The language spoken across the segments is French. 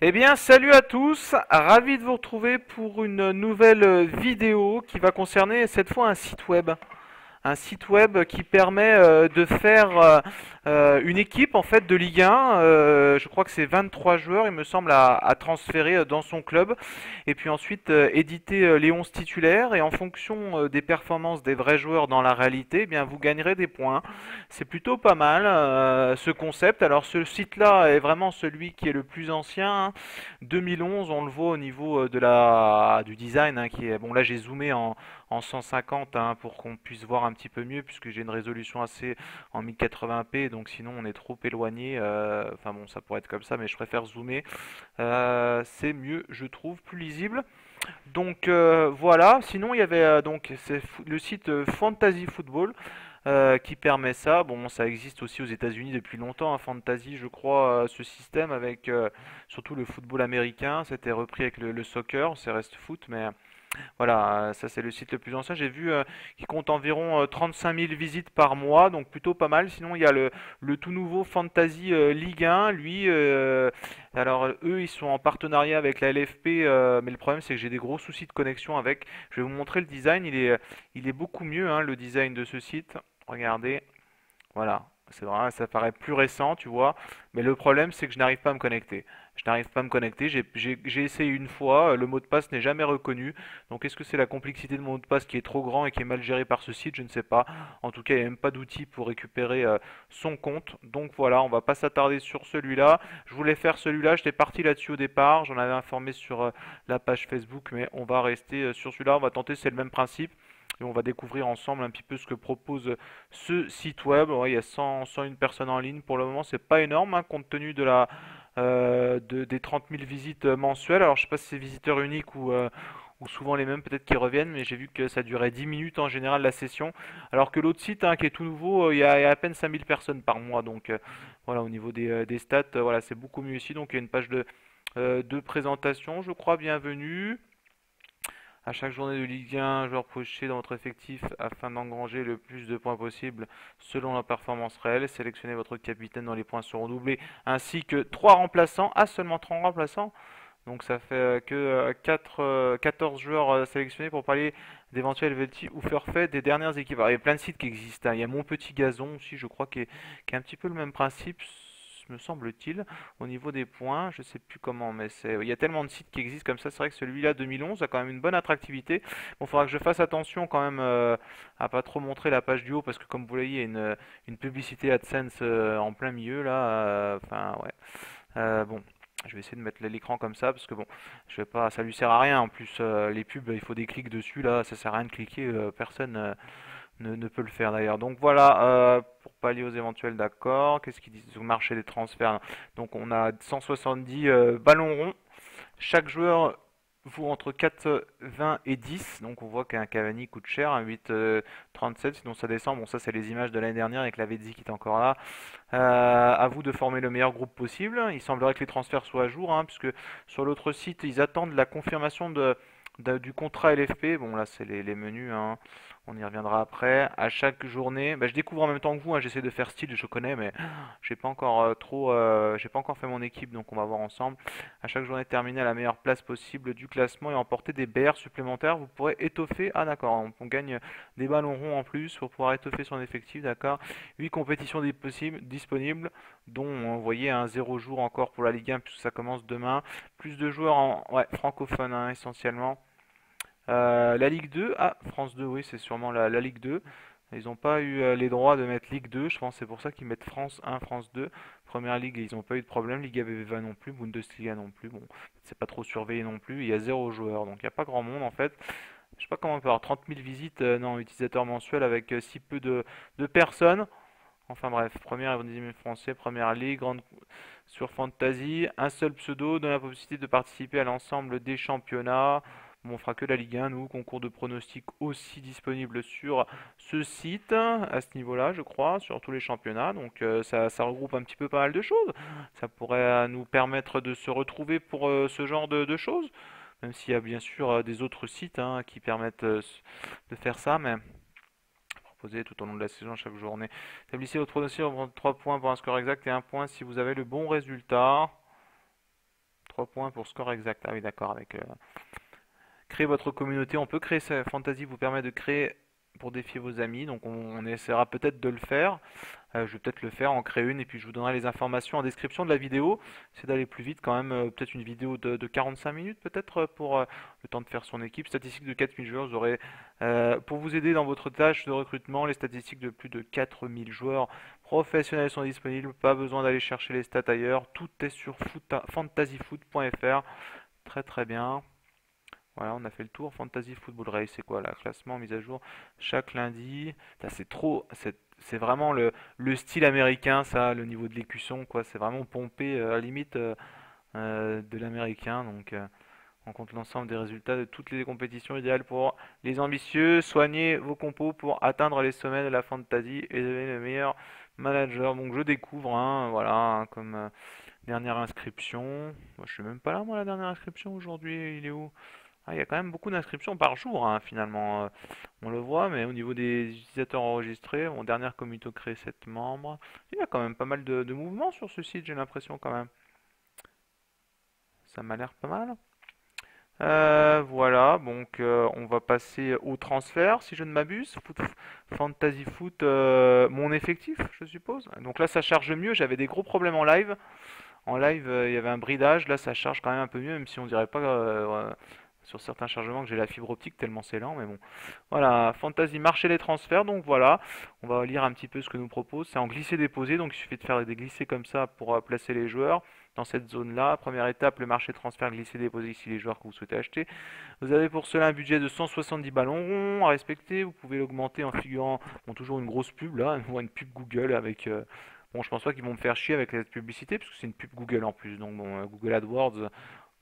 Eh bien, salut à tous, ravi de vous retrouver pour une nouvelle vidéo qui va concerner cette fois un site web. Un site web qui permet de faire une équipe en fait de Ligue 1. Je crois que c'est 23 joueurs, il me semble, à transférer dans son club. Et puis ensuite éditer les 11 titulaires. Et en fonction des performances des vrais joueurs dans la réalité, eh bien vous gagnerez des points. C'est plutôt pas mal ce concept. Alors ce site-là est vraiment celui qui est le plus ancien. 2011, on le voit au niveau du design, hein, qui est bon. Là j'ai zoomé en 150 hein, pour qu'on puisse voir un petit peu mieux puisque j'ai une résolution assez en 1080p, donc sinon on est trop éloigné. Enfin bon, ça pourrait être comme ça, mais je préfère zoomer. C'est mieux, je trouve, plus lisible. Donc voilà. Sinon il y avait le site Fantasy Football qui permet ça. Bon, ça existe aussi aux États-Unis depuis longtemps, hein, Fantasy, je crois, ce système avec surtout le football américain. C'était repris avec le soccer, c'est reste foot, mais voilà, ça c'est le site le plus ancien. J'ai vu qu'il compte environ 35 000 visites par mois, donc plutôt pas mal. Sinon, il y a le tout nouveau Fantasy Ligue 1. Lui, alors eux, ils sont en partenariat avec la LFP, mais le problème c'est que j'ai des gros soucis de connexion avec. Je vais vous montrer le design. Il est beaucoup mieux, hein, le design de ce site. Regardez. Voilà, c'est vrai, ça paraît plus récent, tu vois, mais le problème c'est que je n'arrive pas à me connecter. Je n'arrive pas à me connecter, j'ai essayé une fois, le mot de passe n'est jamais reconnu. Donc est-ce que c'est la complexité de mon mot de passe qui est trop grand et qui est mal géré par ce site? Je ne sais pas. En tout cas, il n'y a même pas d'outil pour récupérer son compte. Donc voilà, on va pas s'attarder sur celui-là. Je voulais faire celui-là, j'étais parti là-dessus au départ, j'en avais informé sur la page Facebook, mais on va rester sur celui-là, on va tenter, c'est le même principe. Et on va découvrir ensemble un petit peu ce que propose ce site web. Ouais, il y a 101 personnes en ligne pour le moment, c'est pas énorme hein, compte tenu des 30 000 visites mensuelles. Alors je sais pas si c'est visiteurs uniques ou souvent les mêmes peut-être qui reviennent, mais j'ai vu que ça durait 10 minutes en général la session. Alors que l'autre site hein, qui est tout nouveau, il y a à peine 5000 personnes par mois. Donc voilà, au niveau des stats, voilà, c'est beaucoup mieux ici. Donc il y a une page de présentation, je crois, bienvenue. À chaque journée de Ligue 1, un joueur poché dans votre effectif afin d'engranger le plus de points possible selon la performance réelle. Sélectionnez votre capitaine dont les points seront doublés, ainsi que 3 remplaçants. Ah, seulement 3 remplaçants. Donc ça fait que 14 joueurs sélectionnés pour parler d'éventuels velti ou forfaits des dernières équipes. Alors, il y a plein de sites qui existent, hein. Il y a Mon Petit Gazon aussi, je crois, qui est un petit peu le même principe, me semble-t-il, au niveau des points. Je sais plus comment, mais il y a tellement de sites qui existent comme ça. C'est vrai que celui-là, 2011, a quand même une bonne attractivité. Bon, il faudra que je fasse attention quand même à pas trop montrer la page du haut, parce que comme vous voyez, il y a une publicité AdSense en plein milieu là. Enfin, ouais. Bon, je vais essayer de mettre l'écran comme ça parce que bon, je vais pas, ça lui sert à rien. En plus, les pubs, il faut des clics dessus là, ça sert à rien de cliquer, personne ne peut le faire d'ailleurs. Donc voilà, pour pallier aux éventuels d'accords, qu'est-ce qu'ils disent sur le marché des transferts? Donc on a 170 ballons ronds. Chaque joueur vaut entre 4,20 et 10. Donc on voit qu'un Cavani coûte cher, un 8,37. Sinon ça descend. Bon, ça c'est les images de l'année dernière avec la Lavezzi qui est encore là. À vous de former le meilleur groupe possible. Il semblerait que les transferts soient à jour, hein, puisque sur l'autre site ils attendent la confirmation du contrat LFP. Bon là c'est les menus, hein. On y reviendra après. À chaque journée, bah, je découvre en même temps que vous, hein, j'essaie de faire style, je connais, mais j'ai pas encore j'ai pas encore fait mon équipe, donc on va voir ensemble. À chaque journée terminée à la meilleure place possible du classement et emporter des BR supplémentaires, vous pourrez étoffer. Ah d'accord, on gagne des ballons ronds en plus pour pouvoir étoffer son effectif, d'accord. 8 compétitions disponibles, dont vous voyez un 0 jour encore pour la Ligue 1 puisque ça commence demain. Plus de joueurs ouais, francophones hein, essentiellement. La Ligue 2, ah, France 2, oui, c'est sûrement la Ligue 2. Ils n'ont pas eu les droits de mettre Ligue 2, je pense que c'est pour ça qu'ils mettent France 1, France 2. Première Ligue, ils n'ont pas eu de problème. Liga BBVA non plus, Bundesliga non plus. Bon, c'est pas trop surveillé non plus. Il y a 0 joueur, donc il n'y a pas grand monde en fait. Je sais pas comment on peut avoir 30 000 visites, non, utilisateurs mensuels avec si peu de personnes. Enfin bref, première et deuxième français, première ligue, grande sur Fantasy, un seul pseudo donne la possibilité de participer à l'ensemble des championnats. Bon, on fera que la Ligue 1, nous, concours de pronostics aussi disponible sur ce site, à ce niveau-là, je crois, sur tous les championnats. Donc ça regroupe un petit peu pas mal de choses. Ça pourrait nous permettre de se retrouver pour ce genre de choses, même s'il y a bien sûr des autres sites hein, qui permettent de faire ça, mais proposé tout au long de la saison chaque journée. Établissez votre pronostic en 3 points pour un score exact et un point si vous avez le bon résultat. 3 points pour score exact. Ah oui, d'accord, avec créer votre communauté. On peut créer ça. Fantasy vous permet de créer pour défier vos amis. Donc on essaiera peut-être de le faire. Je vais peut-être le faire, en créer une et puis je vous donnerai les informations en description de la vidéo. C'est d'aller plus vite quand même. Peut-être une vidéo de 45 minutes peut-être pour le temps de faire son équipe. Statistiques de 4000 joueurs. Vous aurez pour vous aider dans votre tâche de recrutement les statistiques de plus de 4000 joueurs professionnels sont disponibles. Pas besoin d'aller chercher les stats ailleurs. Tout est sur fantasyfoot.fr. Très très bien. Voilà, on a fait le tour. Fantasy Football Race, c'est quoi là? Classement, mise à jour chaque lundi. C'est trop, c'est vraiment le style américain, ça, le niveau de l'écusson, quoi. C'est vraiment pompé à la limite de l'américain. Donc, on compte l'ensemble des résultats de toutes les compétitions idéales pour les ambitieux. Soignez vos compos pour atteindre les sommets de la fantasy et devenir le meilleur manager. Donc, je découvre, hein, voilà, hein, comme dernière inscription. Moi, je suis même pas là, moi, la dernière inscription aujourd'hui. Il est où? Ah, il y a quand même beaucoup d'inscriptions par jour, hein, finalement. On le voit, mais au niveau des utilisateurs enregistrés, mon dernière communauté créée 7 membres. Il y a quand même pas mal de mouvements sur ce site, j'ai l'impression quand même. Ça m'a l'air pas mal. Voilà, donc on va passer au transfert, si je ne m'abuse. Fantasy Foot, mon effectif, je suppose. Donc là, ça charge mieux. J'avais des gros problèmes en live. En live, il y avait un bridage. Là, ça charge quand même un peu mieux, même si on dirait pas sur certains chargements que j'ai la fibre optique tellement c'est lent. Mais bon, voilà. Fantasy marché les transferts. Donc voilà, on va lire un petit peu ce que nous propose. C'est en glisser-déposer. Donc il suffit de faire des glissés comme ça pour placer les joueurs dans cette zone-là. Première étape, le marché transfert glisser-déposer ici les joueurs que vous souhaitez acheter. Vous avez pour cela un budget de 170 ballons ronds à respecter. Vous pouvez l'augmenter en figurant, bon, toujours une grosse pub là, on voit une pub Google avec bon, je pense pas qu'ils vont me faire chier avec cette publicité, parce que c'est une pub Google en plus. Donc bon, Google AdWords,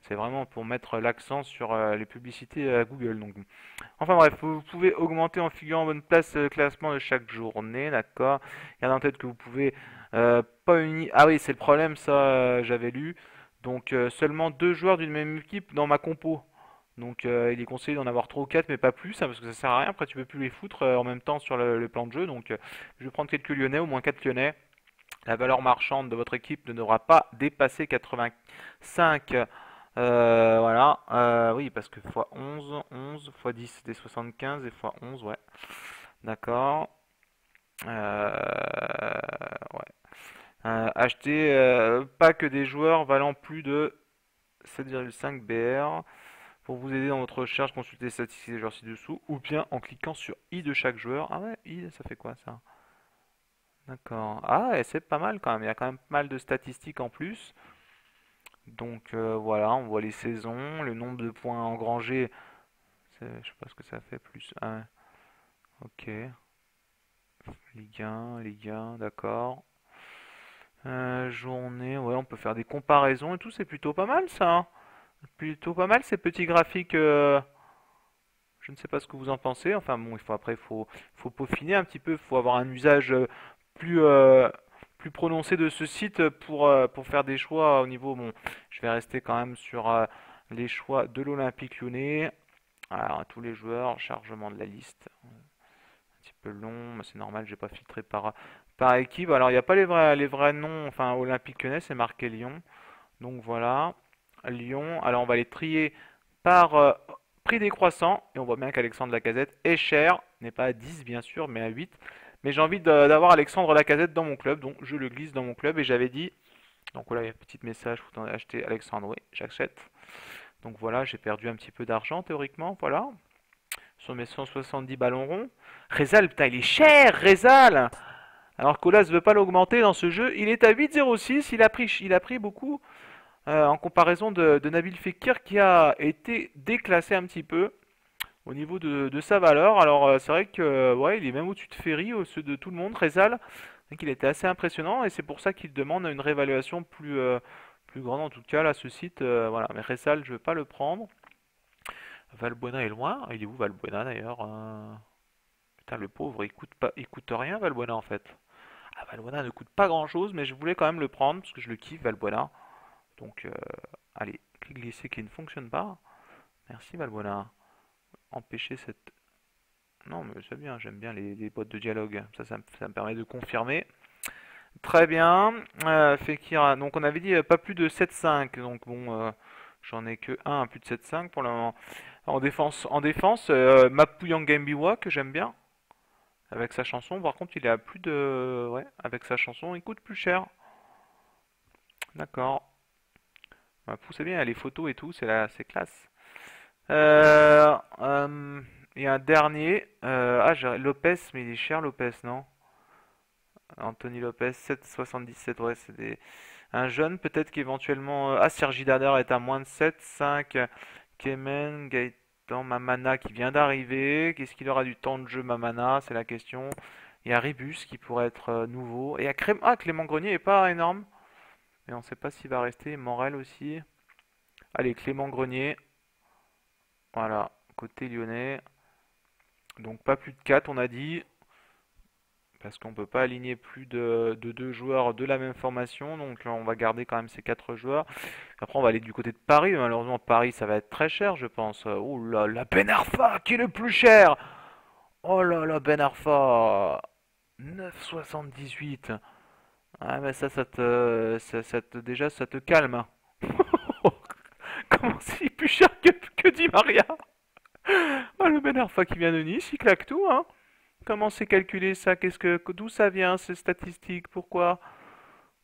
c'est vraiment pour mettre l'accent sur les publicités à Google. Donc, enfin bref, vous pouvez augmenter en figurant en bonne place le classement de chaque journée, d'accord. Gardez en tête que vous pouvez pas unir. Ah oui, c'est le problème, ça, j'avais lu. Donc seulement deux joueurs d'une même équipe dans ma compo. Donc il est conseillé d'en avoir 3 ou 4 mais pas plus, hein, parce que ça sert à rien. Après, tu peux plus les foutre en même temps sur le plan de jeu. Donc je vais prendre quelques Lyonnais, au moins 4 Lyonnais. La valeur marchande de votre équipe ne devra pas dépasser 85. Voilà. Oui, parce que x 11, 11, x 10 c'était 75 et x 11, ouais. D'accord. Ouais. Acheter pas que des joueurs valant plus de 7,5 BR. Pour vous aider dans votre recherche, consultez les statistiques des joueurs ci-dessous ou bien en cliquant sur I de chaque joueur. Ah ouais, I, ça fait quoi ça? D'accord. Ah, ouais, c'est pas mal quand même. Il y a quand même pas mal de statistiques en plus. Donc voilà, on voit les saisons, le nombre de points engrangés. Je sais pas ce que ça fait, plus 1. Ok. Ligue 1, d'accord. Journée, ouais, on peut faire des comparaisons et tout. C'est plutôt pas mal ça, hein. Plutôt pas mal ces petits graphiques. Je ne sais pas ce que vous en pensez. Enfin bon, faut peaufiner un petit peu. Il faut avoir un usage plus, plus prononcé de ce site pour faire des choix au niveau. Bon, je vais rester quand même sur les choix de l'Olympique Lyonnais. Alors, tous les joueurs, chargement de la liste. Un petit peu long, mais c'est normal, j'ai pas filtré par équipe. Alors, il n'y a pas les vrais noms. Enfin, Olympique Lyonnais, c'est marqué Lyon. Donc voilà, Lyon. Alors, on va les trier par prix décroissant. Et on voit bien qu'Alexandre Lacazette est cher. N'est pas à 10, bien sûr, mais à 8. Mais j'ai envie d'avoir Alexandre Lacazette dans mon club, donc je le glisse dans mon club. Et j'avais dit, donc voilà, il y a un petit message, vous acheter Alexandre, oui, j'achète. Donc voilà, j'ai perdu un petit peu d'argent théoriquement, voilà. Sur mes 170 ballons ronds. Rezal, putain, il est cher, Rezal! Alors qu'Olas ne veut pas l'augmenter dans ce jeu. Il est à 8,06, il a pris beaucoup en comparaison de Nabil Fekir qui a été déclassé un petit peu au niveau de sa valeur. Alors c'est vrai que ouais, il est même au-dessus de Ferry, au-dessus de tout le monde, Rezal. Donc il était assez impressionnant et c'est pour ça qu'il demande une réévaluation plus grande. En tout cas, là, ce site, voilà. Mais Rezal, je ne vais pas le prendre. Valbuena est loin. Il est où Valbuena d'ailleurs? Putain, le pauvre, il coûte rien Valbuena en fait. Ah, Valbuena ne coûte pas grand-chose, mais je voulais quand même le prendre parce que je le kiffe Valbuena. Donc, allez, clic glissé qui ne fonctionne pas. Merci Valbuena. Empêcher cette... Non, mais c'est bien, j'aime bien les boîtes de dialogue. Ça me permet de confirmer. Très bien. Fekir, donc on avait dit pas plus de 7-5. Donc bon, j'en ai que un à plus de 7-5 pour le moment. En défense, Mapu Yangembiwa que j'aime bien. Avec sa chanson, par contre, il est à plus de. Ouais, avec sa chanson, il coûte plus cher. D'accord. Mapu, c'est bien, il y a les photos et tout, c'est classe. Euh, euh, il y a un dernier. Lopez, mais il est cher, Lopez, non? Anthony Lopez, 7,77, ouais, un jeune, peut-être qu'éventuellement. Sergi Darder est à moins de 7, 5. Kemen, Gaëtan, Mamana qui vient d'arriver. Qu'est-ce qu'il aura du temps de jeu, Mamana? C'est la question. Il y a Ribus qui pourrait être nouveau. Et il y a Clément Grenier est pas énorme. Mais on ne sait pas s'il va rester. Morel aussi. Allez, Clément Grenier. Voilà, côté lyonnais. Donc pas plus de 4, on a dit. Parce qu'on ne peut pas aligner plus de 2 joueurs de la même formation. Donc là, on va garder quand même ces 4 joueurs. Après, on va aller du côté de Paris. Malheureusement, Paris, ça va être très cher, je pense. Oh là là, Ben Arfa, qui est le plus cher! Oh là là, Ben Arfa, 9,78. Ah, mais déjà, ça te calme, hein. Comment c'est plus cher que Di Maria? Ah, le Ben Arfa qui vient de Nice, il claque tout, hein. Comment c'est calculé ça? D'où ça vient ces statistiques? Pourquoi?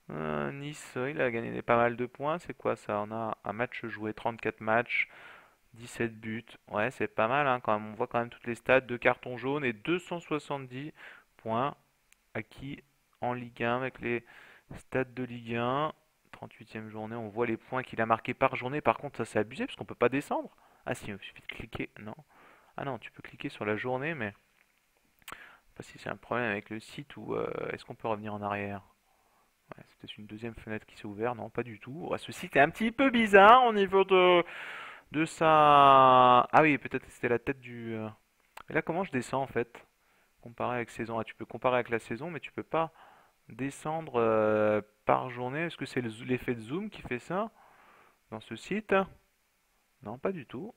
Nice, il a gagné pas mal de points. C'est quoi ça? On a un match joué, 34 matchs, 17 buts. Ouais, c'est pas mal, hein, quand même. On voit quand même toutes les stats, 2 cartons jaunes et 270 points acquis en Ligue 1 avec les stats de Ligue 1. 38e journée, on voit les points qu'il a marqués par journée. Par contre, ça c'est abusé parce qu'on peut pas descendre. Ah si, il suffit de cliquer. Non. Ah non, tu peux cliquer sur la journée, mais je sais pas si c'est un problème avec le site ou est-ce qu'on peut revenir en arrière? Ouais, c'est peut-être une deuxième fenêtre qui s'est ouverte. Non, pas du tout. Ouais, ce site est un petit peu bizarre au niveau de sa. Ah oui, peut-être que c'était la tête du. Et là, comment je descends en fait? Comparé avec saison. Ah, tu peux comparer avec la saison, mais tu peux pas descendre par journée. Est-ce que c'est l'effet de zoom qui fait ça dans ce site? Non, pas du tout.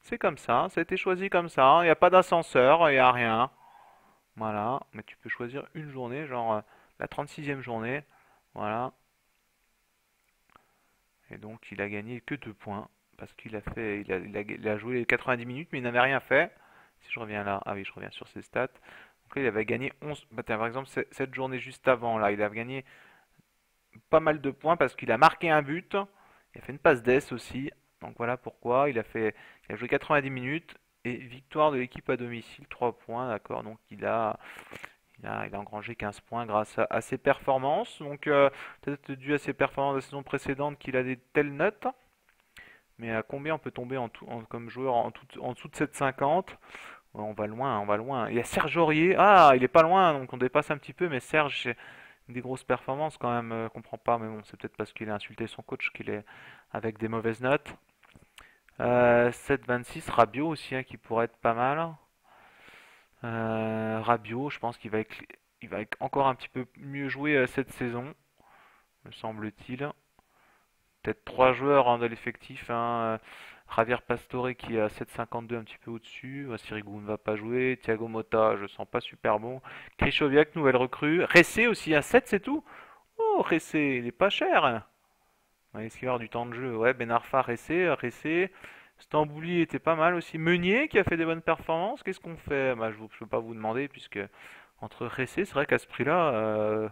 C'est comme ça a été choisi comme ça. Il n'y a pas d'ascenseur, il n'y a rien. Voilà, mais tu peux choisir une journée, genre la 36e journée. Voilà. Et donc il a gagné que 2 points. Parce qu'il a fait. Il a joué les 90 minutes, mais il n'avait rien fait. Si je reviens là. Ah oui, je reviens sur ses stats. Donc là, il avait gagné 11. Bah, tiens, par exemple, cette journée juste avant, là, il a gagné pas mal de points parce qu'il a marqué un but. Il a fait une passe d'ess aussi. Donc voilà pourquoi. Il a joué 90 minutes. Et victoire de l'équipe à domicile, 3 points, d'accord. Donc il a engrangé 15 points grâce à ses performances. Donc peut-être dû à ses performances de la saison précédente qu'il a des telles notes. Mais à combien on peut tomber comme joueur en dessous de 7,50? Ouais, on va loin, on va loin. Il y a Serge Aurier. Ah, il est pas loin, donc on dépasse un petit peu. Mais Serge, c'est des grosses performances quand même. Comprends pas, mais bon, c'est peut-être parce qu'il a insulté son coach qu'il est avec des mauvaises notes. 7,26, Rabiot aussi, hein, qui pourrait être pas mal. Rabiot, je pense qu'il va encore un petit peu mieux jouer cette saison, me semble-t-il. Peut-être 3 joueurs hein, de l'effectif, hein. Javier Pastore qui est à 7,52 un petit peu au-dessus. Sirigu ne va pas jouer. Thiago Motta, je sens pas super bon. Krychowiak, nouvelle recrue. Ressé aussi à 7, c'est tout? Oh, Ressé, il est pas cher. Ouais, est-ce qu'il va y avoir du temps de jeu? Ouais, Ben Arfa, Ressé. Stambouli était pas mal aussi. Meunier qui a fait des bonnes performances. Qu'est-ce qu'on fait? Bah, je ne peux pas vous demander puisque entre Ressé, c'est vrai qu'à ce prix-là,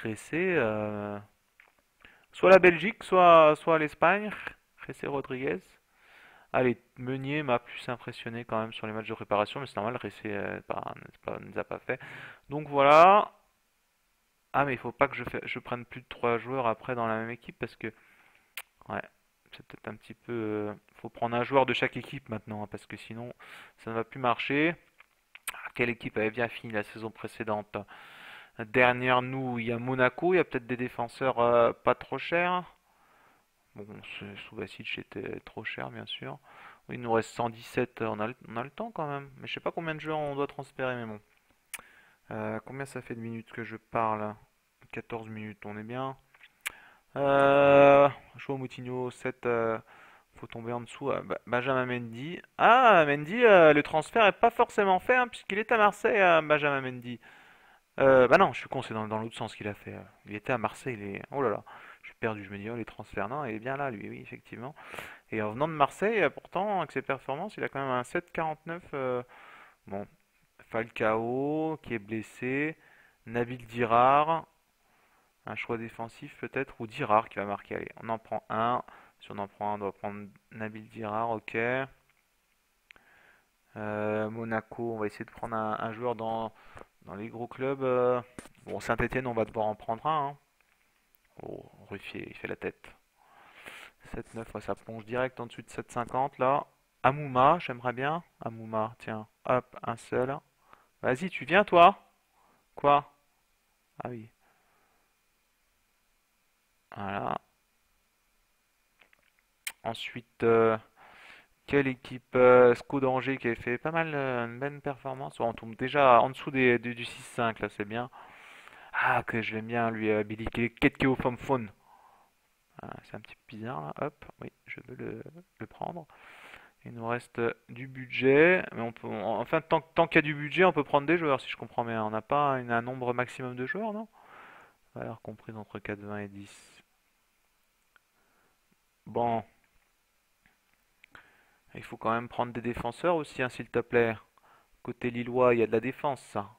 Ressé, soit la Belgique, soit l'Espagne. Ressé Rodriguez. Allez, Meunier m'a plus impressionné quand même sur les matchs de préparation, mais c'est normal, Ressé ne nous a pas fait. Donc voilà. Ah, mais il faut pas que je prenne plus de 3 joueurs après dans la même équipe parce que, ouais, c'est peut-être un petit peu. Faut prendre un joueur de chaque équipe maintenant, hein, parce que sinon ça ne va plus marcher. Quelle équipe avait bien fini la saison précédente? Derrière nous, il y a Monaco, il y a peut-être des défenseurs pas trop chers. Bon, Subasic était trop cher, bien sûr. Oui, il nous reste 117, on a le temps quand même. Mais je sais pas combien de joueurs on doit transférer, mais bon. Combien ça fait de minutes que je parle? 14 minutes, on est bien. Joao Moutinho, 7, faut tomber en dessous. Benjamin Mendy. Ah, Mendy, le transfert est pas forcément fait, hein, puisqu'il est à Marseille, Benjamin Mendy. Bah non, je suis con, c'est dans l'autre sens qu'il a fait. Il était à Marseille, oh là là, je suis perdu, je me dis, oh les transferts, non, il est bien là, lui, oui, effectivement. Et en venant de Marseille, pourtant, avec ses performances, il a quand même un 7,49. Bon, Falcao qui est blessé, Nabil Dirar, un choix défensif peut-être, ou Dirar qui va marquer. Allez, on en prend un. Si on en prend un, on doit prendre Nabil Dirar, ok. Monaco, on va essayer de prendre un joueur dans les gros clubs. Bon, Saint-Etienne, on va devoir en prendre un, hein. Oh, Ruffier, il fait la tête. 7,9, ouais, ça plonge direct en dessus de 7,50 là. Amouma, j'aimerais bien. Amouma, tiens, hop, un seul. Vas-y, tu viens toi? Quoi? Ah oui. Voilà. Ensuite, quelle équipe? SCO d'Angers qui avait fait pas mal, une bonne performance. Bon, on tombe déjà en dessous du 6-5 là, c'est bien. Ah, que je l'aime bien lui, Billy Ketkeo Phone. Ah, c'est un petit peu bizarre là. Hop, oui, je veux le prendre. Il nous reste du budget, mais enfin, tant qu'il y a du budget, on peut prendre des joueurs, si je comprends bien. On n'a pas un nombre maximum de joueurs, non? Valeur comprise entre 4,20 et 10. Bon, il faut quand même prendre des défenseurs aussi, hein, s'il te plaît. Côté lillois, il y a de la défense, ça.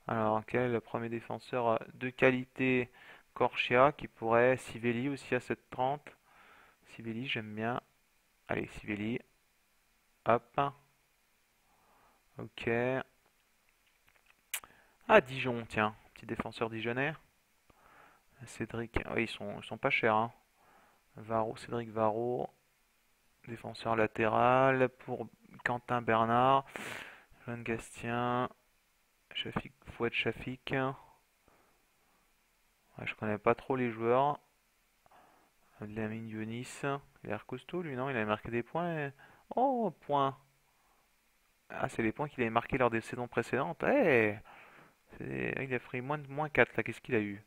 Alors, quel est le premier défenseur de qualité? Corchia, qui pourrait. Sivelli aussi à 7,30. Sivelli, j'aime bien. Allez, Sivelli. Hop. Ok. Ah, Dijon, tiens. Petit défenseur dijonnais. Cédric. Oui, ils sont pas chers, hein. Cédric Varro. Défenseur latéral pour Quentin Bernard. Joan Gastien. Fouad Chafik. Ouais, je connais pas trop les joueurs. Lamine Younis. Il a l'air costaud, lui, non? Il avait marqué des points. Oh, points. Ah, c'est les points qu'il avait marqués lors des saisons précédentes. Eh, il a pris moins 4 là. Qu'est-ce qu'il a eu?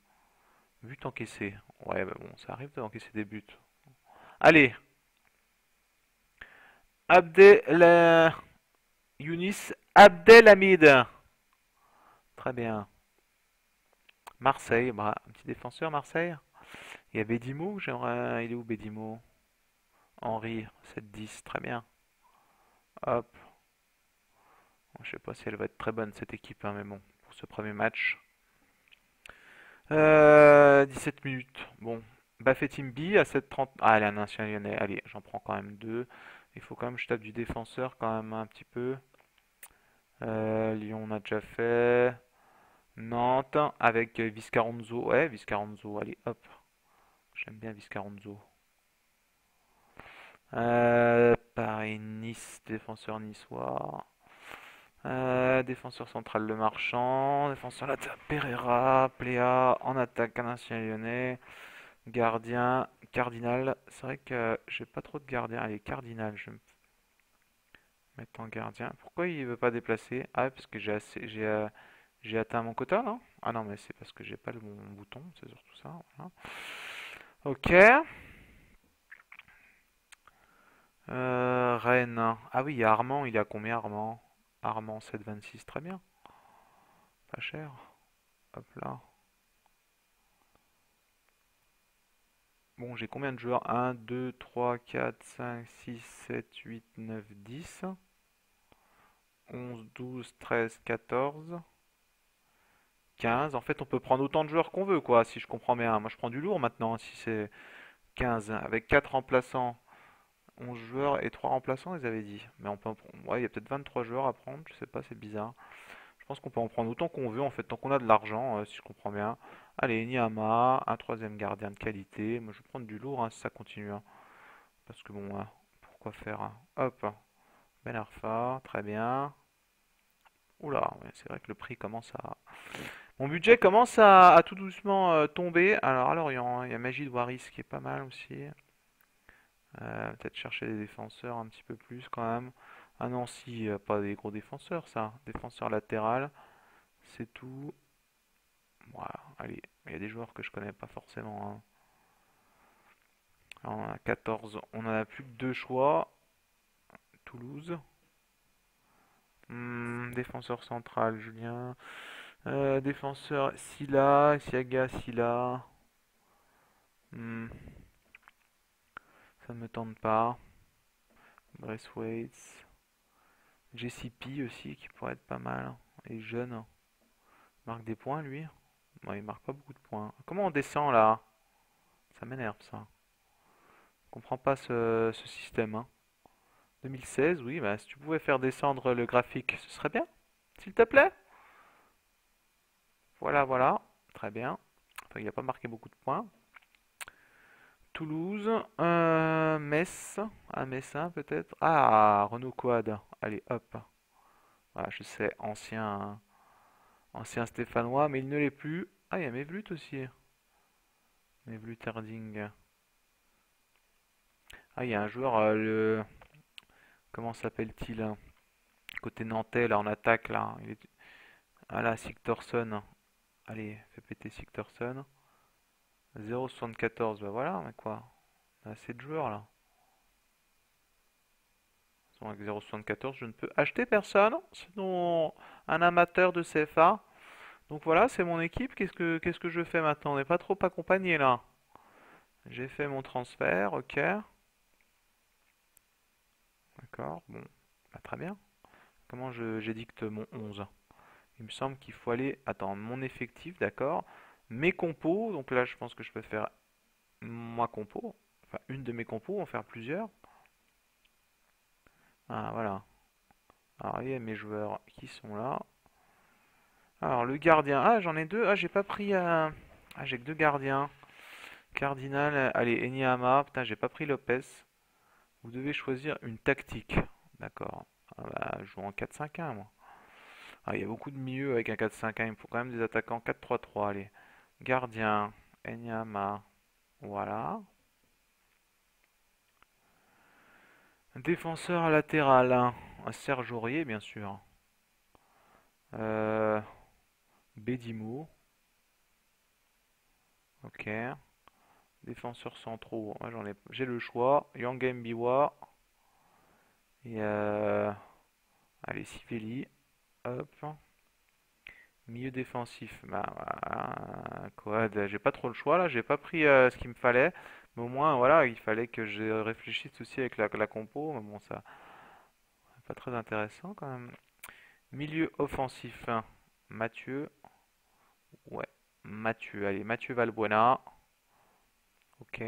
But encaissé. Ouais, bah bon, ça arrive d'encaisser des buts. Allez, Abdel Younis Abdelhamid. Très bien. Marseille, bah, un petit défenseur, Marseille. Il y a Bédimo, j'aimerais. Il est où Bédimo? Henri, 7-10, très bien. Hop. Je sais pas si elle va être très bonne cette équipe, hein, mais bon, pour ce premier match. 17 minutes. Bon. Bafetimbi à 7,30. Ah, elle est un ancien lyonnais. Allez, j'en prends quand même deux. Il faut quand même que je tape du défenseur quand même un petit peu. Lyon, on a déjà fait. Nantes avec Viscaronzo. Ouais, Viscaronzo. Allez, hop. J'aime bien Viscaronzo. Paris-Nice, défenseur niçois. Défenseur central Le Marchand. Défenseur latéral Pereira. Pléa. En attaque, un ancien lyonnais. Gardien, Cardinal. C'est vrai que j'ai pas trop de gardiens. Allez, Cardinal, je vais me mettre en gardien. Pourquoi il veut pas déplacer? Ah, parce que j'ai atteint mon quota, non? Ah non, mais c'est parce que j'ai pas le bon bouton, c'est surtout ça. Voilà. Ok. Rennes. Ah oui, il y a Armand. Il est à combien, Armand? Armand 7,26, très bien. Pas cher. Hop là. Bon, j'ai combien de joueurs? 1, 2, 3, 4, 5, 6, 7, 8, 9, 10. 11, 12, 13, 14, 15. En fait, on peut prendre autant de joueurs qu'on veut, quoi, si je comprends bien. Moi, je prends du lourd maintenant, si c'est 15. Avec 4 remplaçants, 11 joueurs et 3 remplaçants, ils avaient dit. Mais on peut en prendre. Ouais, il y a peut-être 23 joueurs à prendre, je sais pas, c'est bizarre. Je pense qu'on peut en prendre autant qu'on veut, en fait, tant qu'on a de l'argent, si je comprends bien. Allez, Niama, un troisième gardien de qualité. Moi, je vais prendre du lourd, hein, si ça continue, hein. Parce que bon, hein, pourquoi faire, hein. Hop, Ben Arfa, très bien. Oula, ouais, c'est vrai que le prix commence à. Mon budget commence à tout doucement tomber. Alors, à Lorient, il y a Magid Waris qui est pas mal aussi. Peut-être chercher des défenseurs un petit peu plus quand même. À Nancy, pas des gros défenseurs, ça. Défenseur latéral, c'est tout. Voilà, allez, il y a des joueurs que je connais pas forcément, hein. Alors, on en a 14, on en a plus que deux choix. Toulouse. Défenseur central, Julien. Défenseur, Silla, Siaga, Silla. Hmm, ça ne me tente pas. Braithwaite. JCP aussi, qui pourrait être pas mal. Il est jeune. Il marque des points, lui. Bon, il marque pas beaucoup de points. Comment on descend, là? Ça m'énerve, ça. Je comprends pas ce système, hein. 2016, oui, bah, si tu pouvais faire descendre le graphique, ce serait bien, s'il te plaît. Voilà, voilà, très bien. Enfin, il n'a pas marqué beaucoup de points. Toulouse, Metz, Messin peut-être. Ah, Renault Quad. Allez, hop. Voilà, je sais, ancien Stéphanois, mais il ne l'est plus. Ah, il y a Mevlut aussi. Mevlut Erding. Ah, il y a un joueur, comment s'appelle-t-il, hein, côté nantais, là, en attaque, là. Ah là, Sigthorsson. Allez, fais péter Sigthorsson. 0,74, bah voilà, mais quoi? On a assez de joueurs, là. Avec 0,74, je ne peux acheter personne, sinon un amateur de CFA. Donc voilà, c'est mon équipe. Qu'est-ce que je fais maintenant? On n'est pas trop accompagné là. J'ai fait mon transfert, ok. D'accord, bon, bah, très bien. Comment j'édicte mon 11? Il me semble qu'il faut aller... Attends, mon effectif, d'accord. Mes compos, donc là je pense que je peux faire ma compo. Enfin, une de mes compos, en faire plusieurs. Ah, voilà. Alors, il y a mes joueurs qui sont là. Alors, le gardien. Ah, j'en ai deux. Ah, j'ai pas pris... Ah, j'ai que deux gardiens. Cardinal, allez, Enyama. Putain, j'ai pas pris Lopez. Vous devez choisir une tactique. D'accord. Ah bah, je joue en 4-5-1, moi. Ah, il y a beaucoup de milieux avec un 4-5-1. Il me faut quand même des attaquants 4-3-3. Allez. Gardien, Enyama. Voilà. Défenseur latéral, hein. Un Serge Aurier, bien sûr. Euh, Bédimo. Ok. Défenseurs centraux. Moi, j'ai le choix. Yang Mbiwa. Et allez, Sivelli. Hop. Milieu défensif. Bah, voilà. Quoi, j'ai pas trop le choix là. J'ai pas pris ce qu'il me fallait. Mais au moins, voilà, il fallait que je réfléchisse aussi avec la compo. Mais bon, ça, c'est pas très intéressant quand même. Milieu offensif, hein. Mathieu. Ouais. Mathieu. Allez, Mathieu Valbuena. Ok.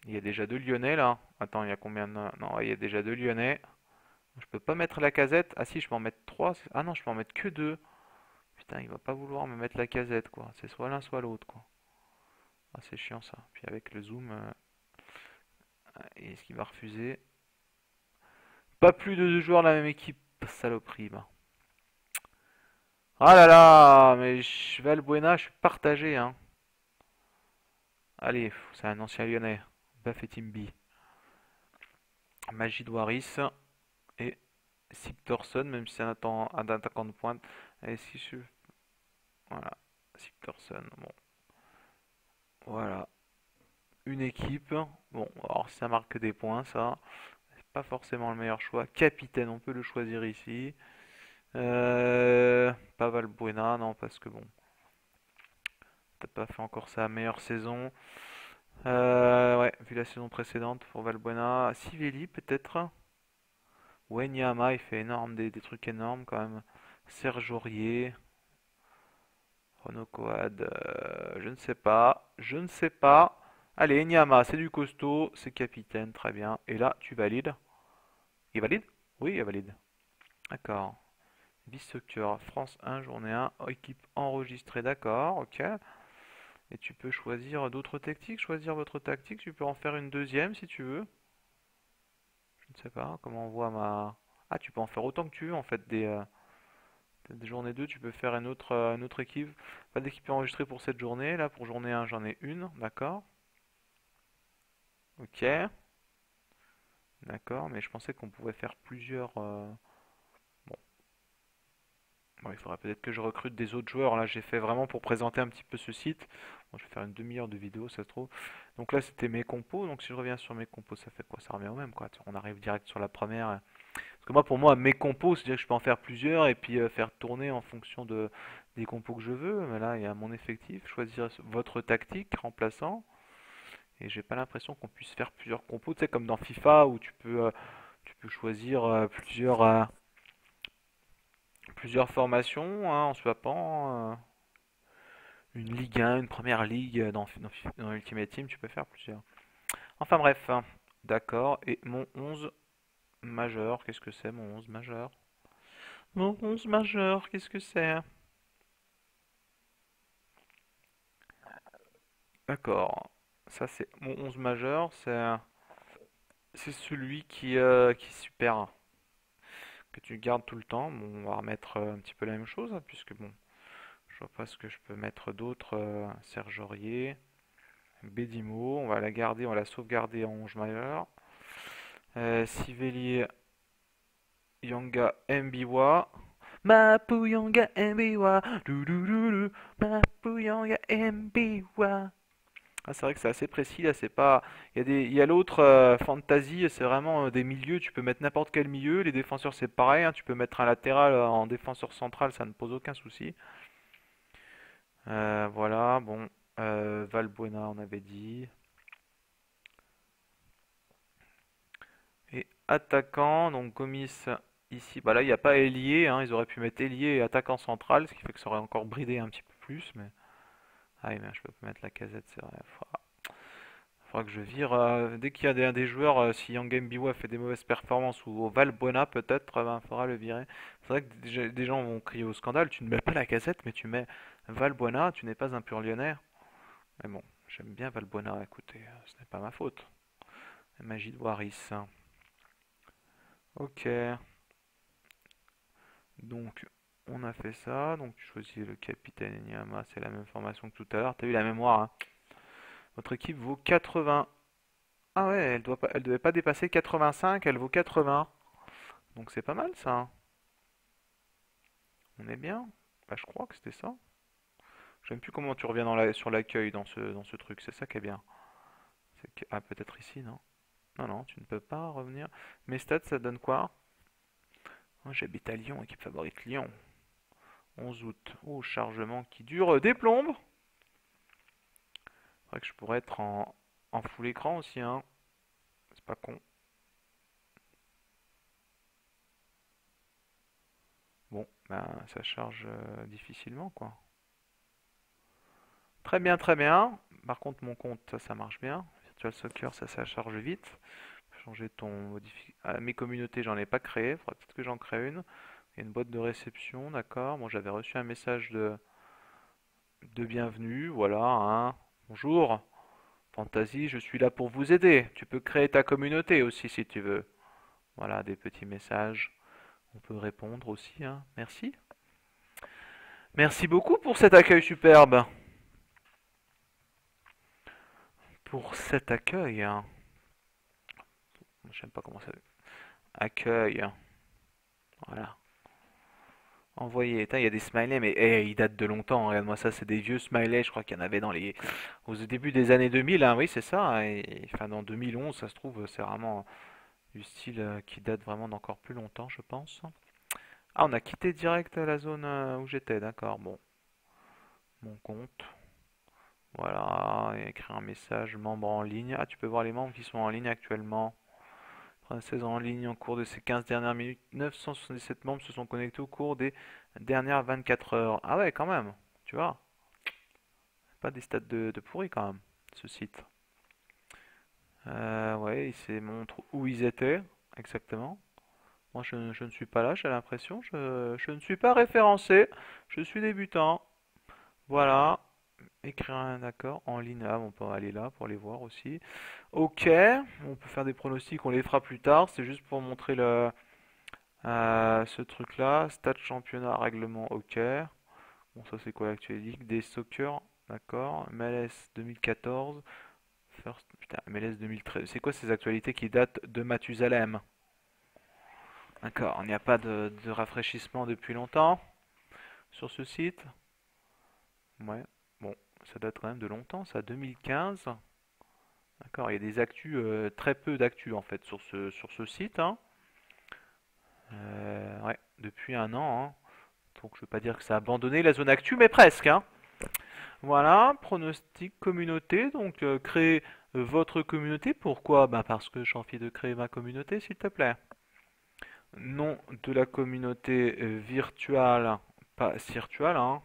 Il y a déjà deux Lyonnais là. Attends, il y a combien de... Non, ouais, il y a déjà deux Lyonnais. Je peux pas mettre la casette. Ah si, je peux en mettre trois. Ah non, je peux en mettre que deux. Putain, il va pas vouloir me mettre la casette quoi. C'est soit l'un, soit l'autre quoi. Ah, c'est chiant ça. Puis avec le zoom, est-ce qu'il va refuser? Pas plus de deux joueurs de la même équipe. Saloperie, bah. Ah là là, mais Valbuena, je suis partagé, hein. Allez, c'est un ancien lyonnais. Bafetimbi. Magid Waris et Sigthorsson, même si c'est un attaquant de pointe. Et si je... Voilà, Sigthorsson. Bon, voilà. Une équipe. Bon, alors ça marque des points, ça. C'est pas forcément le meilleur choix. Capitaine, on peut le choisir ici. Pas Valbuena, non, parce que bon, t'as pas fait encore sa meilleure saison. Ouais, vu la saison précédente pour Valbuena. Sivelli, peut-être. Wenyama, il fait des trucs énormes quand même. Serge Aurier. Renaud Coad, je ne sais pas. Je ne sais pas. Allez, Enyama, c'est du costaud, c'est capitaine, très bien. Et là, tu valides? Il valide? Oui, il valide. D'accord. Vice-soccer, France 1, journée 1, équipe enregistrée, d'accord, ok. Et tu peux choisir d'autres tactiques, choisir votre tactique, tu peux en faire une deuxième si tu veux. Je ne sais pas, comment on voit ma... Ah, tu peux en faire autant que tu veux en fait, des journées 2, tu peux faire une autre équipe. Pas d'équipe enregistrée pour cette journée, là pour journée 1 j'en ai une, d'accord. Ok, d'accord, mais je pensais qu'on pouvait faire plusieurs... Bon, bon, il faudrait peut-être que je recrute des autres joueurs. Là, j'ai fait vraiment pour présenter un petit peu ce site. Bon, je vais faire une demi-heure de vidéo, ça se trouve. Donc là, c'était mes compos. Donc si je reviens sur mes compos, ça fait quoi? Ça revient au même, quoi. On arrive direct sur la première. Parce que moi, pour moi, mes compos, c'est-à-dire que je peux en faire plusieurs et puis faire tourner en fonction des compos que je veux. Mais là, il y a mon effectif, choisir votre tactique remplaçant. Et j'ai pas l'impression qu'on puisse faire plusieurs compos, tu sais, comme dans FIFA où tu peux choisir plusieurs formations hein, en swappant. Une Ligue 1, une première ligue dans Ultimate Team, tu peux faire plusieurs. Enfin bref, hein. D'accord. Et mon 11 majeur, qu'est-ce que c'est mon 11 majeur? Mon 11 majeur, qu'est-ce que c'est? D'accord. Ça c'est mon 11 majeur, c'est celui qui est super, que tu gardes tout le temps. Bon, on va remettre un petit peu la même chose, hein, puisque bon, je vois pas ce que je peux mettre d'autre. Serge Aurier, Bédimo, on va la garder, on va la sauvegarder en 11 majeur. Sivelier, Yanga Mbiwa. Mapu Yanga Mbiwa. Doudoudou. Mapu Yanga Mbiwa. Ah, c'est vrai que c'est assez précis là, c'est pas. Il y a l'autre Fantasy, c'est vraiment des milieux, tu peux mettre n'importe quel milieu. Les défenseurs c'est pareil, hein, tu peux mettre un latéral en défenseur central, ça ne pose aucun souci. Voilà, bon. Valbuena, on avait dit. Et attaquant, donc Gomis ici, bah là il n'y a pas ailier, hein, ils auraient pu mettre ailier et attaquant central, ce qui fait que ça aurait encore bridé un petit peu plus, mais. Ah oui, mais je peux pas mettre la casette, c'est vrai. Faudra que je vire. Dès qu'il y a des joueurs, si Yang Biwa fait des mauvaises performances ou Valbuena peut-être, ben, faudra le virer. C'est vrai que des gens vont crier au scandale, tu ne mets pas la casette, mais tu mets Valbuena, tu n'es pas un pur lyonnais. Mais bon, j'aime bien Valbuena, écoutez, ce n'est pas ma faute. La magie de Waris. Ok. Donc, on a fait ça. Donc, tu choisis le capitaine Enyama. C'est la même formation que tout à l'heure. T'as eu la mémoire, hein. Votre équipe vaut 80. Ah ouais, elle devait pas dépasser 85. Elle vaut 80. Donc, c'est pas mal ça, hein. On est bien. Bah, je crois que c'était ça. Je sais même plus comment tu reviens sur l'accueil dans ce truc. C'est ça qui est bien. Ah, peut-être ici, non? Non, non, tu ne peux pas revenir. Mes stats, ça donne quoi? Oh, j'habite à Lyon, équipe favorite Lyon. 11 août. Oh, chargement qui dure des plombes. C'est vrai que je pourrais être en full écran aussi, hein. C'est pas con. Bon, ben ça charge difficilement, quoi. Très bien, très bien. Par contre, mon compte, ça marche bien. Virtual Soccer, ça charge vite. Changer ton mes communautés, j'en ai pas créé. Faudra peut-être que j'en crée une. Il y a une boîte de réception, d'accord. Bon, j'avais reçu un message de bienvenue, voilà, hein. Bonjour, Fantasy, je suis là pour vous aider. Tu peux créer ta communauté aussi si tu veux. Voilà, des petits messages. On peut répondre aussi, hein. Merci. Merci beaucoup pour cet accueil superbe. Pour cet accueil, hein. Je sais pas comment ça. Accueil. Voilà. Envoyer. Putain, il y a des smileys, mais ils datent de longtemps. Regarde-moi ça, c'est des vieux smileys. Je crois qu'il y en avait au début des années 2000. Hein, oui, c'est ça, hein. Enfin, dans 2011, ça se trouve, c'est vraiment du style qui date vraiment d'encore plus longtemps, je pense. Ah, on a quitté direct la zone où j'étais. D'accord. Bon, mon compte. Voilà, et écrire un message, membre en ligne. Ah, tu peux voir les membres qui sont en ligne actuellement. 16 en ligne en cours de ces 15 dernières minutes. 977 membres se sont connectés au cours des dernières 24 heures. Ah ouais, quand même, tu vois. Pas des stats de pourri quand même, ce site. Ouais, il montre où ils étaient, exactement. Moi, je ne suis pas là, j'ai l'impression. Je ne suis pas référencé. Je suis débutant. Voilà. Écrire un accord en ligne. Ah, on peut aller là pour les voir aussi. Ok, on peut faire des pronostics, on les fera plus tard. C'est juste pour montrer ce truc-là. Stade championnat, règlement, ok. Bon, ça c'est quoi l'actualité? Des soccer, d'accord. MLS 2014. Putain, MLS 2013. C'est quoi ces actualités qui datent de Mathusalem? D'accord, il n'y a pas de rafraîchissement depuis longtemps sur ce site. Ouais, bon, ça date quand même de longtemps, ça, 2015. D'accord, il y a des actus, très peu d'actus en fait sur ce site, hein. Ouais, depuis un an, hein. Donc je ne veux pas dire que ça a abandonné la zone actu, mais presque, hein. Voilà, pronostic communauté, donc créer votre communauté. Pourquoi? Bah parce que j'ai envie de créer ma communauté, s'il te plaît. Nom de la communauté virtuelle, pas virtuelle, hein.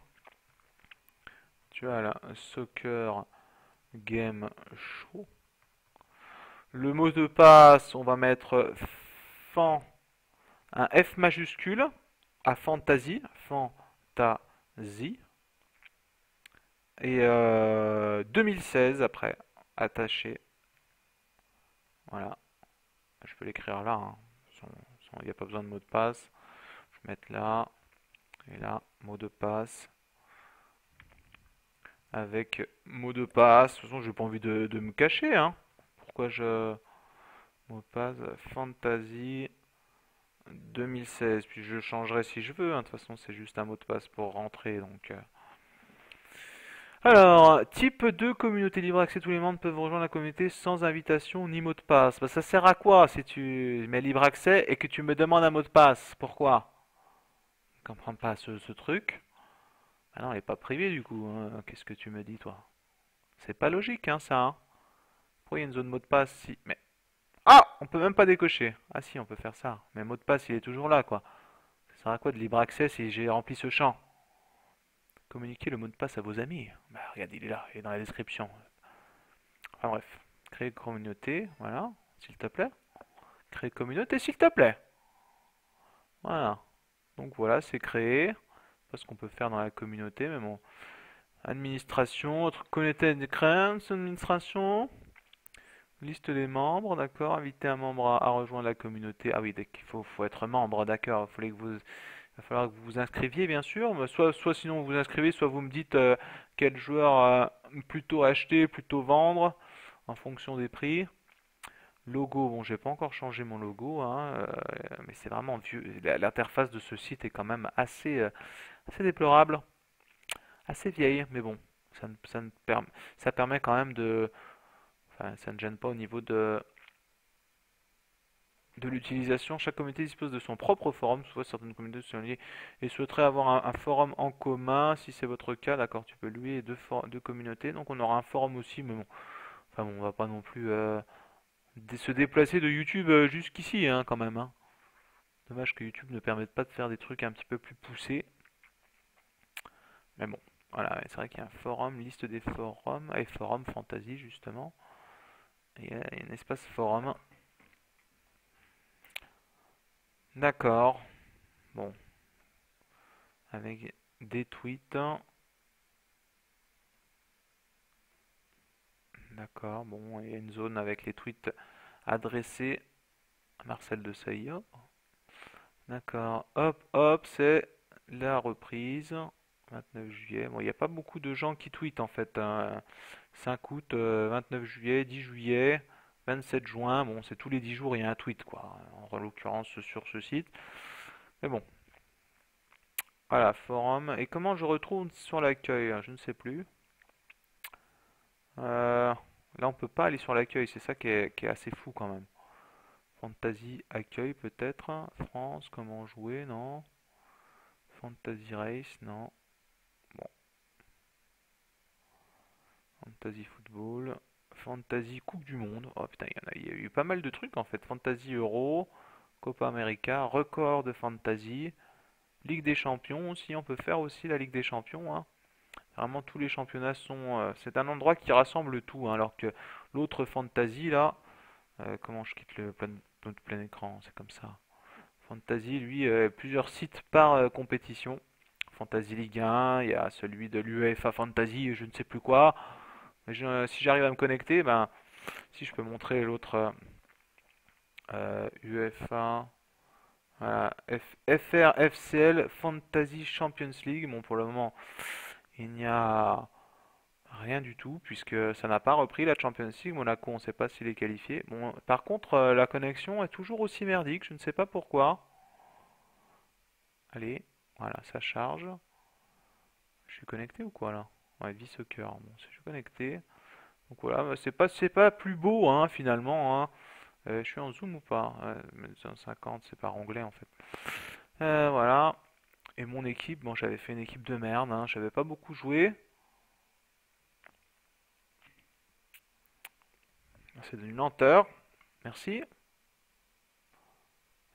Virtual Soccer Game Show. Le mot de passe, on va mettre fan, un F majuscule, à fantasy, fantasy, et 2016 après, attaché. Voilà, je peux l'écrire là, hein. Il n'y a pas besoin de mot de passe. Je vais mettre là, et là, mot de passe, avec mot de passe. De toute façon, j'ai pas envie de me cacher, hein. Pourquoi je... Mot de passe, fantasy 2016. Puis je changerai si je veux, hein. De toute façon, c'est juste un mot de passe pour rentrer, donc... Alors, type 2, communauté libre accès, tous les membres peuvent rejoindre la communauté sans invitation ni mot de passe. Bah, ça sert à quoi si tu mets libre accès et que tu me demandes un mot de passe? Pourquoi? Je comprends pas ce truc. Ah non, elle est pas privée du coup, hein. Qu'est-ce que tu me dis toi? C'est pas logique, hein, ça, hein. Pourquoi il y a une zone mot de passe si... Mais... Ah! On peut même pas décocher. Ah si, on peut faire ça. Mais le mot de passe, il est toujours là, quoi. Ça sert à quoi de libre accès si j'ai rempli ce champ? Communiquez le mot de passe à vos amis. Bah regarde, il est là, il est dans la description. Enfin bref. Créer communauté, voilà, s'il te plaît. Créer communauté, s'il te plaît. Voilà. Donc voilà, c'est créé. C'est pas ce qu'on peut faire dans la communauté, mais bon. Administration, autre communauté de créance, administration. Liste des membres, d'accord. Inviter un membre à rejoindre la communauté. Ah oui, faut être membre, d'accord. Il va falloir que vous vous inscriviez, bien sûr. Mais soit sinon vous vous inscrivez, soit vous me dites quel joueur plutôt acheter, plutôt vendre, en fonction des prix. Logo, bon, j'ai pas encore changé mon logo, hein, mais c'est vraiment vieux. L'interface de ce site est quand même assez déplorable, assez vieille, mais bon, ça permet quand même de, enfin, ça ne gêne pas au niveau de l'utilisation. Chaque communauté dispose de son propre forum, soit certaines communautés sont liées et souhaiteraient avoir un forum en commun. Si c'est votre cas, d'accord, tu peux louer deux communautés, donc on aura un forum aussi, mais bon, enfin bon, on va pas non plus se déplacer de YouTube jusqu'ici, hein, quand même, hein. Dommage que YouTube ne permette pas de faire des trucs un petit peu plus poussés. Mais bon, voilà, c'est vrai qu'il y a un forum, liste des forums, et forum fantasy justement. Il y a un espace forum. D'accord. Bon, avec des tweets. D'accord, bon, il y a une zone avec les tweets adressés à Marcel de Sailly. D'accord, hop, hop, c'est la reprise. 29 juillet. Bon, il n'y a pas beaucoup de gens qui tweetent en fait, hein. 5 août, 29 juillet, 10 juillet, 27 juin. Bon, c'est tous les 10 jours, il y a un tweet, quoi. En l'occurrence sur ce site. Mais bon, voilà, forum. Et comment je retrouve sur l'accueil? Je ne sais plus. Là, on peut pas aller sur l'accueil, c'est ça qui est assez fou quand même. Fantasy accueil peut-être. France, comment jouer? Non. Fantasy race, non. Bon, Fantasy Football, Fantasy Coupe du Monde. Oh putain, il y a eu pas mal de trucs en fait. Fantasy Euro, Copa América, record de Fantasy, Ligue des Champions aussi. On peut faire aussi la Ligue des Champions, hein. Vraiment, tous les championnats sont. C'est un endroit qui rassemble tout, hein, alors que l'autre Fantasy là. Comment je quitte le plein écran? C'est comme ça. Fantasy, lui, plusieurs sites par compétition. Fantasy Ligue 1, il y a celui de l'UEFA Fantasy, je ne sais plus quoi. Mais si j'arrive à me connecter, ben, si je peux montrer l'autre UEFA, voilà, FR FCL Fantasy Champions League. Bon, pour le moment, il n'y a rien du tout puisque ça n'a pas repris la Champions League. Monaco, on ne sait pas s'il est qualifié. Bon, par contre, la connexion est toujours aussi merdique. Je ne sais pas pourquoi. Allez, voilà, ça charge. Je suis connecté ou quoi là? Ouais, vie soccer. Bon, si je suis connecté. Donc voilà, c'est pas plus beau hein, finalement, hein. Je suis en zoom ou pas? 50, c'est par onglet en fait. Voilà. Et mon équipe, bon, j'avais fait une équipe de merde, hein, j'avais pas beaucoup joué. C'est d'une lenteur. Merci.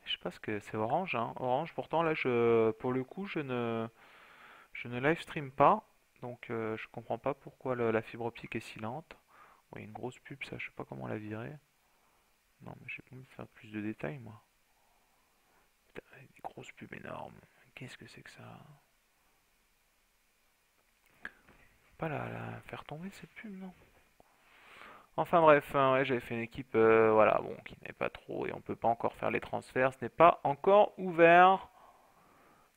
Je sais pas ce que c'est orange, hein. Orange, pourtant là, pour le coup, je ne live stream pas. Donc je comprends pas pourquoi la fibre optique est si lente. Bon, il y a une grosse pub, ça, je sais pas comment la virer. Non, mais j'ai pas envie de faire plus de détails, moi. Putain, des grosses pubs énormes. Qu'est-ce que c'est que ça? Pas la faire tomber cette pub, non? Enfin bref, hein, ouais, j'avais fait une équipe, voilà, bon, qui n'est pas trop, et on peut pas encore faire les transferts, ce n'est pas encore ouvert.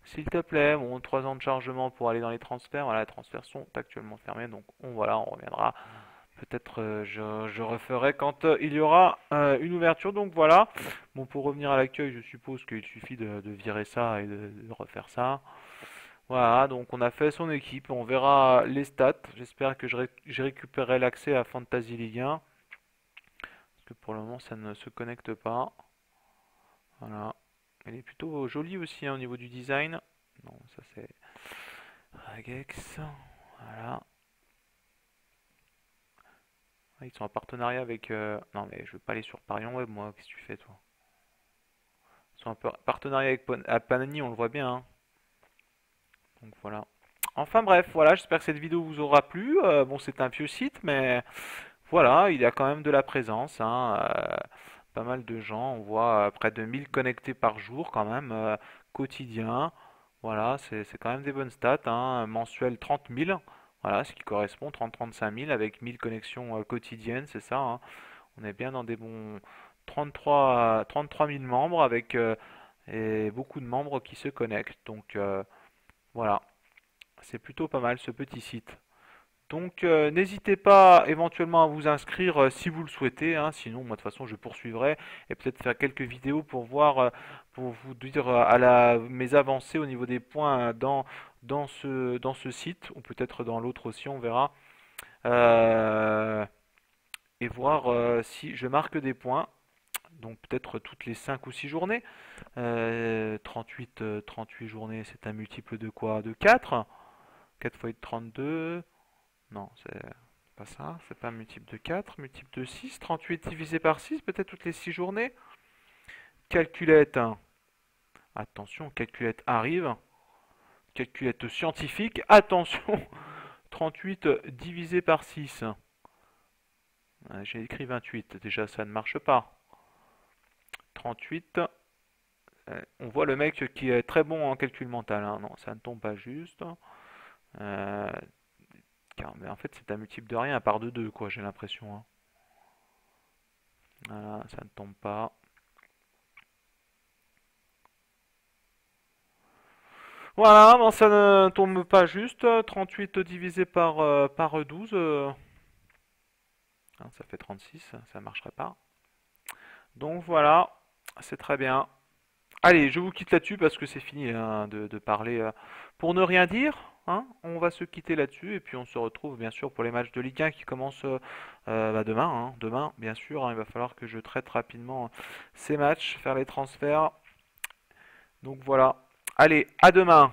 S'il te plaît, bon, 3 ans de chargement pour aller dans les transferts, voilà, les transferts sont actuellement fermés, donc voilà, on reviendra. Peut-être je referai quand il y aura une ouverture, donc voilà. Bon, pour revenir à l'accueil, je suppose qu'il suffit de virer ça et de refaire ça. Voilà, donc on a fait son équipe, on verra les stats. J'espère que j'ai récupéré l'accès à Fantasy Ligue 1. Parce que pour le moment ça ne se connecte pas. Voilà. Elle est plutôt jolie aussi hein, au niveau du design. Non, ça c'est Regex. Voilà. Ah, ils sont en partenariat avec... Non mais je veux pas aller sur Parion Web moi, qu'est-ce que tu fais toi? Ils sont en partenariat avec Panini, on le voit bien. Hein. Donc voilà. Enfin bref, voilà, j'espère que cette vidéo vous aura plu. Bon, c'est un vieux site, mais voilà, il y a quand même de la présence. Hein, pas mal de gens, on voit près de 1000 connectés par jour quand même, quotidien. Voilà, c'est quand même des bonnes stats. Hein, mensuel 30 000, voilà, ce qui correspond 30-35 000 avec 1000 connexions quotidiennes, c'est ça. Hein. On est bien dans des bons 33 000 membres avec et beaucoup de membres qui se connectent. Donc voilà. C'est plutôt pas mal ce petit site. Donc n'hésitez pas éventuellement à vous inscrire si vous le souhaitez, hein. Sinon moi de toute façon je poursuivrai et peut-être faire quelques vidéos pour voir, pour vous dire mes avancées au niveau des points dans ce site ou peut-être dans l'autre aussi, on verra. Euh, et voir si je marque des points. Donc peut-être toutes les 5 ou 6 journées. 38 journées, c'est un multiple de quoi? De 4. 4 fois 8, 32. Non, c'est pas ça. C'est pas un multiple de 4. Multiple de 6. 38 divisé par 6, peut-être toutes les 6 journées. Calculette. Attention, calculette arrive. Calculette scientifique. Attention. 38 divisé par 6. J'ai écrit 28. Déjà, ça ne marche pas. 38. On voit le mec qui est très bon en calcul mental. Hein. Non, ça ne tombe pas juste. Euh, mais en fait, c'est un multiple de rien à part de 2, quoi, j'ai l'impression. Hein. Voilà, ça ne tombe pas. Voilà, bon, ça ne tombe pas juste. 38 divisé par 12, hein, ça fait 36, ça ne marcherait pas. Donc voilà, c'est très bien. Allez, je vous quitte là-dessus parce que c'est fini hein, de parler pour ne rien dire. Hein. On va se quitter là-dessus et puis on se retrouve bien sûr pour les matchs de Ligue 1 qui commencent demain. Hein. Demain, bien sûr, hein, il va falloir que je traite rapidement ces matchs, faire les transferts. Donc voilà. Allez, à demain.